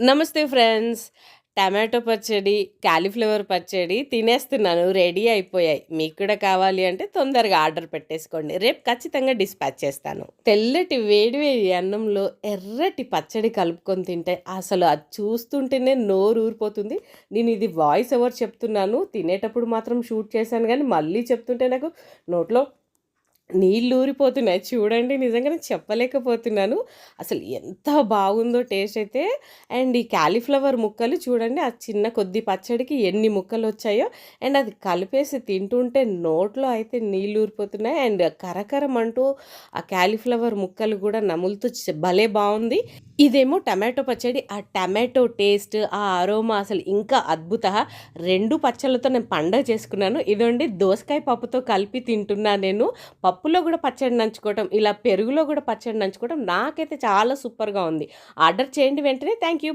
నమస్తే friends. Tomato పచ్చడి, cauliflower పచ్చడి తినేస్తున్నాను. రెడీ అయిపోయాయి. మీకు కూడా కావాలి అంటే తొందరగా ఆర్డర్ పెట్టేసుకోండి. రేపు ఖచ్చితంగా డిస్పాచ్ చేస్తాను. తెల్లటి వేడి వేడి అన్నంలో ఎర్రటి పచ్చడి కలుపుకొని తింటే అసలు అది చూస్తుంటేనే నోరు ఊరిపోతుంది. నేను ఇది వాయిస్ ఓవర్ చెప్తున్నాను. తినేటప్పుడు మాత్రం షూట్ చేశాను గానీ మళ్ళీ చెప్తుంటే నాకు నోట్లో నీళ్ళు ఊరిపోతున్నాయి. చూడండి నిజంగానే చెప్పలేకపోతున్నాను. అసలు ఎంత బాగుందో టేస్ట్ అయితే. అండ్ ఈ కాలీఫ్లవర్ ముక్కలు చూడండి, ఆ చిన్న కొద్ది పచ్చడికి ఎన్ని ముక్కలొచ్చాయో. అండ్ అది కలిపేసి తింటుంటే నోట్లో అయితే నీళ్ళు ఊరిపోతున్నాయి. అండ్ కరకరమంటూ ఆ కాలీఫ్లవర్ ముక్కలు కూడా నములుతూ భలే బావుంది. ఇదేమో టమాటో పచ్చడి. ఆ టమాటో టేస్ట్, ఆ అరోమా అసలు ఇంకా అద్భుత. 2 పచ్చళ్ళతో నేను పండగ చేసుకున్నాను. ఇదండి దోసకాయ పప్పుతో కలిపి తింటున్నా నేను. పప్పులో గూడా పచ్చడి నంచుకోవటం, ఇలా పెరుగులో గూడా పచ్చడి నంచుకోవటం నాకైతే చాలా సూపర్‌గా ఉంది. ఆర్డర్ చేయండి వెంటనే. Thank you.